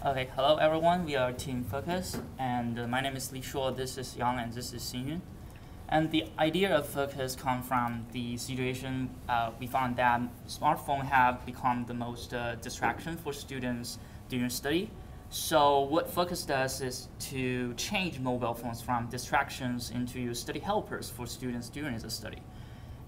Okay, hello everyone. We are Team Focus, and my name is Li Shuo. This is Yang, and this is Xingyun. And the idea of Focus comes from the situation we found that smartphones have become the most distraction for students during study. So what Focus does is to change mobile phones from distractions into study helpers for students during the study.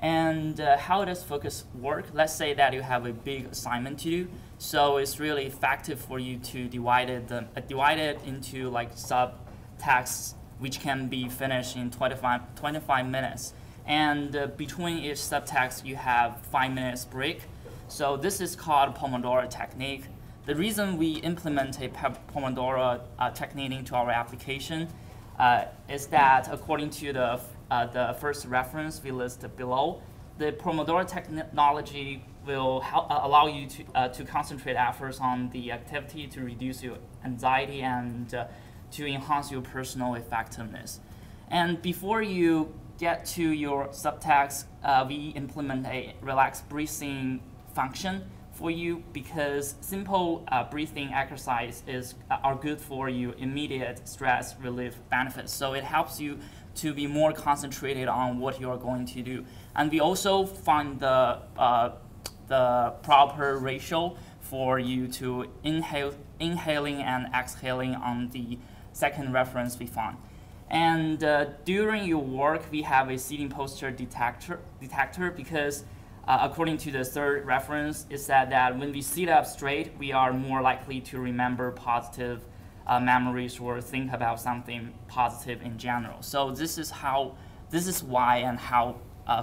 And how does Focus work? Let's say that you have a big assignment to do. So it's really effective for you to divide it into like subtasks, which can be finished in 25 minutes. And between each subtask, you have 5 minutes break. So this is called Pomodoro technique. The reason we implement a Pomodoro technique into our application is that according to the first reference we listed below, the Pomodoro technology will allow you to concentrate efforts on the activity to reduce your anxiety and to enhance your personal effectiveness. And before you get to your subtask, we implement a relaxed breathing function for you because simple breathing exercises are good for you immediate stress relief benefits. So it helps you to be more concentrated on what you are going to do. And we also find the proper ratio for you to inhaling and exhaling on the second reference we found. And during your work, we have a sitting posture detector because according to the third reference, it said that when we sit up straight, we are more likely to remember positive memories or think about something positive in general. So this is why and how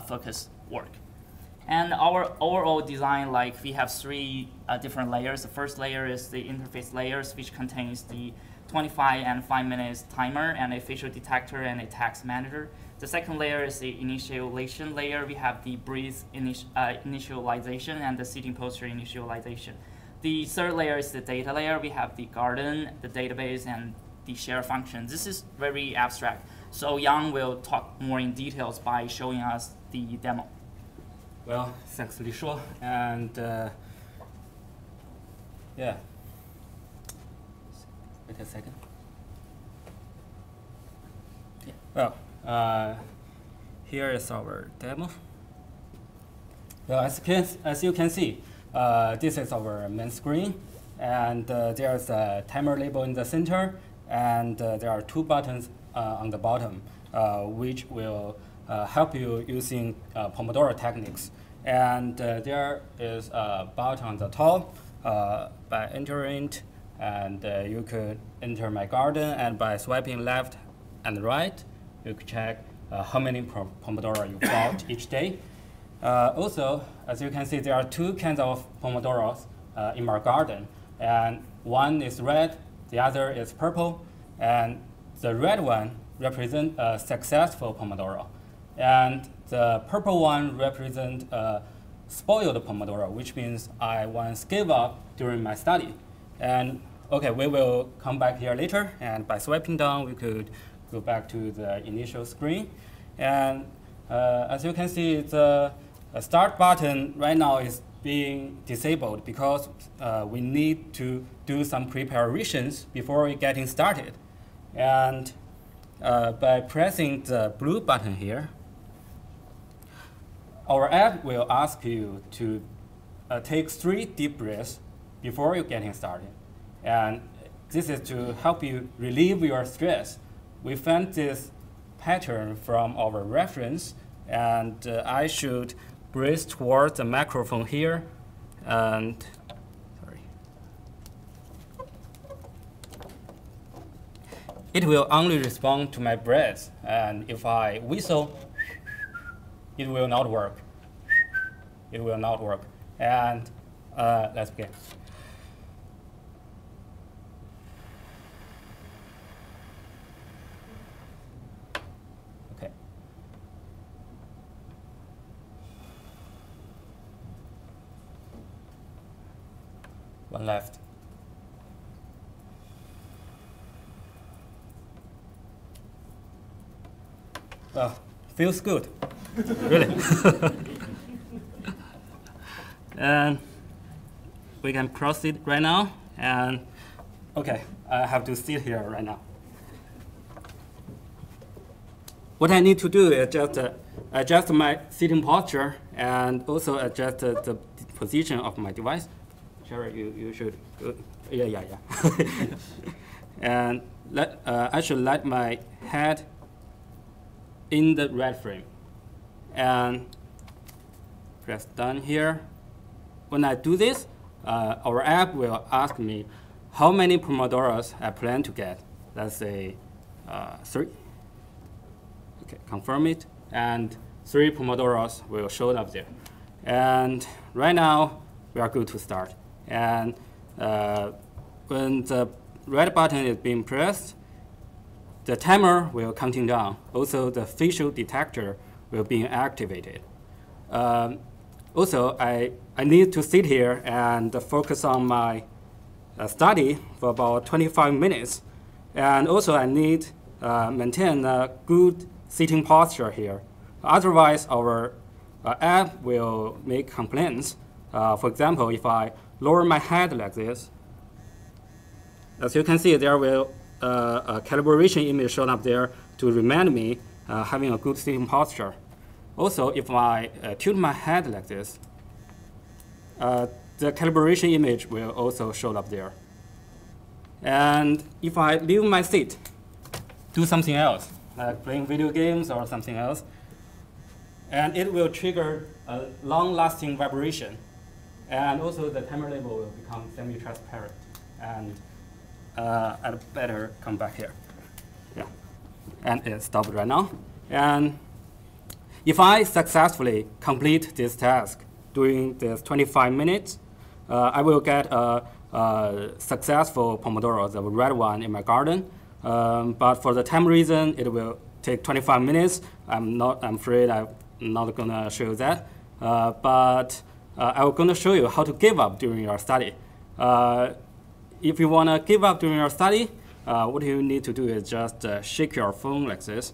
Focus work. And our overall design, like we have three different layers. The first layer is the interface layers, which contains the 25 and 5 minutes timer and a facial detector and a task manager. The second layer is the initialization layer. We have the breathe initialization and the sitting posture initialization. The third layer is the data layer. We have the garden, the database, and the share function. This is very abstract. So Yang will talk more in details by showing us the demo. Well, thanks, Li Shuo. And yeah, wait a second. Yeah. Well, here is our demo. Well, as you can see, this is our main screen, and there's a timer label in the center, and there are two buttons on the bottom, which will help you using Pomodoro techniques. And there is a button on the top by entering, and you could enter my garden, and by swiping left and right, you could check how many Pomodoro you bought each day. Also, as you can see, there are two kinds of Pomodoros in my garden, and one is red, the other is purple, and the red one represents a successful Pomodoro, and the purple one represents a spoiled Pomodoro, which means I once gave up during my study. And okay, we will come back here later, and by swiping down, we could go back to the initial screen. And as you can see, the start button right now is being disabled because we need to do some preparations before getting started. And by pressing the blue button here, our app will ask you to take 3 deep breaths before you're getting started. And this is to help you relieve your stress. We found this pattern from our reference, and I should breathe towards the microphone here, and sorry. It will only respond to my breath, and if I whistle, it will not work. It will not work. And let's begin. Okay. One left. Well, feels good. Really. And we can proceed right now. And Okay, I have to sit here right now. What I need to do is just adjust my sitting posture and also adjust the position of my device. Sure, you should. Yeah. And I should let my head in the red frame. And press done here. When I do this, our app will ask me how many Pomodoros I plan to get. Let's say 3. Okay, confirm it, and 3 Pomodoros will show up there. And right now, we are good to start. And when the red button is being pressed, the timer will counting down. Also, the facial detector will be activated. Also, I need to sit here and focus on my study for about 25 minutes. And also, I need maintain a good sitting posture here. Otherwise, our app will make complaints. For example, if I lower my head like this, as you can see, there will a calibration image shown up there to remind me having a good sitting posture. Also, if I tilt my head like this, the calibration image will also show up there. And if I leave my seat, do something else, like playing video games or something else, and it will trigger a long-lasting vibration. And also the timer label will become semi-transparent. And I'd better come back here. Yeah, and it stopped right now. And if I successfully complete this task during this 25 minutes, I will get a successful Pomodoro, the red one in my garden. But for the time reason, it will take 25 minutes. I'm afraid I'm not gonna show you that. But I'm gonna show you how to give up during your study. If you wanna give up during your study, what you need to do is just shake your phone like this.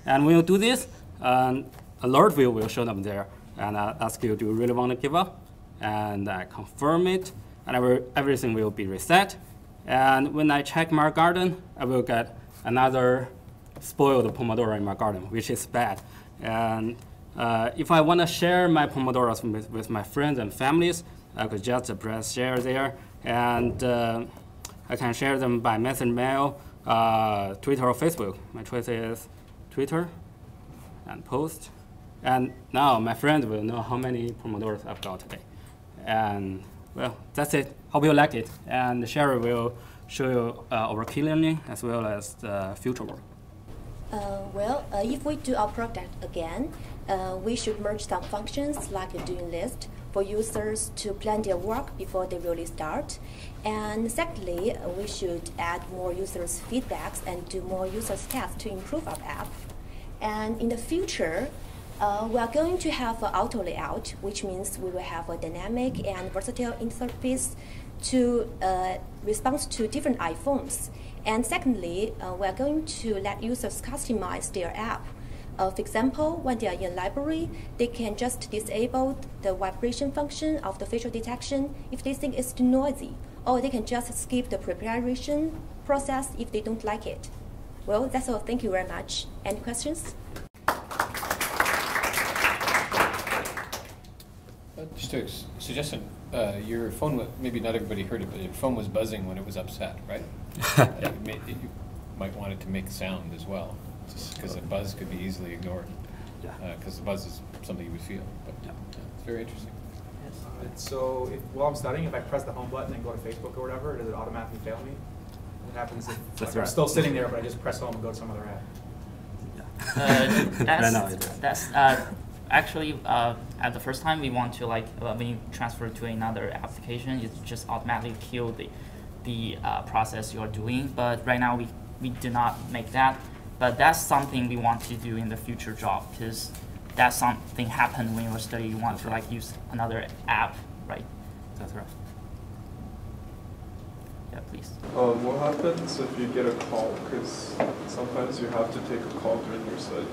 And when you do this, an alert will show up there and ask you, do you really want to give up? And I confirm it, and everything will be reset. And when I check my garden, I will get another spoiled Pomodoro in my garden, which is bad. And if I want to share my Pomodoros with my friends and families, I could just press share there, and I can share them by message mail, Twitter or Facebook. My choice is Twitter, and post. And now my friends will know how many Pomodoros I've got today. And well, that's it. Hope you like it. And Sherry will show you our key learning as well as the future work. If we do our project again, we should merge some functions like a doing list for users to plan their work before they really start. And secondly, we should add more users' feedbacks and do more users' tests to improve our app. And in the future, we are going to have an auto layout, which means we will have a dynamic and versatile interface to respond to different iPhones. And secondly, we are going to let users customize their app. For example, when they are in library, they can just disable the vibration function of the facial detection if they think it's too noisy, or they can just skip the preparation process if they don't like it. Well, that's all. Thank you very much. Any questions? Just a suggestion. Your phone, maybe not everybody heard it, but your phone was buzzing when it was upset, right? Yeah. You might want it to make sound as well, because the buzz could be easily ignored. Yeah. Because the buzz is something you would feel. But Yeah. it's very interesting. So while I'm studying, if I press the home button and go to Facebook or whatever, does it automatically fail me? What happens if That's I'm right. still sitting there, but I just press home and go to some other app? That's actually at the first time we want to when you transfer to another application, it just automatically kill the process you're doing. But right now we do not make that. But that's something we want to do in the future job, because that's something happened when you were studying. You want to use another app, right? That's right. Yeah, please. What happens if you get a call? Because sometimes you have to take a call during your study.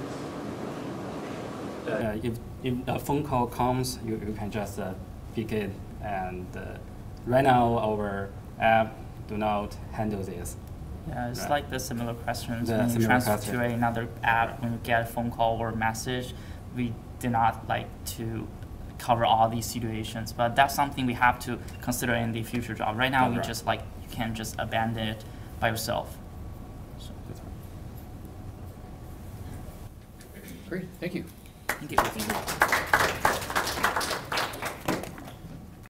If a phone call comes, you can just pick it And right now, our app do not handle this. Yeah, it's Right. like the similar questions. The When you similar transfer question. to another app, when you get a phone call or message, we did not like to cover all these situations. But that's something we have to consider in the future job. Right now, That's we right. just like, you can't just abandon it by yourself. So, That's right. Great, thank you. thank you.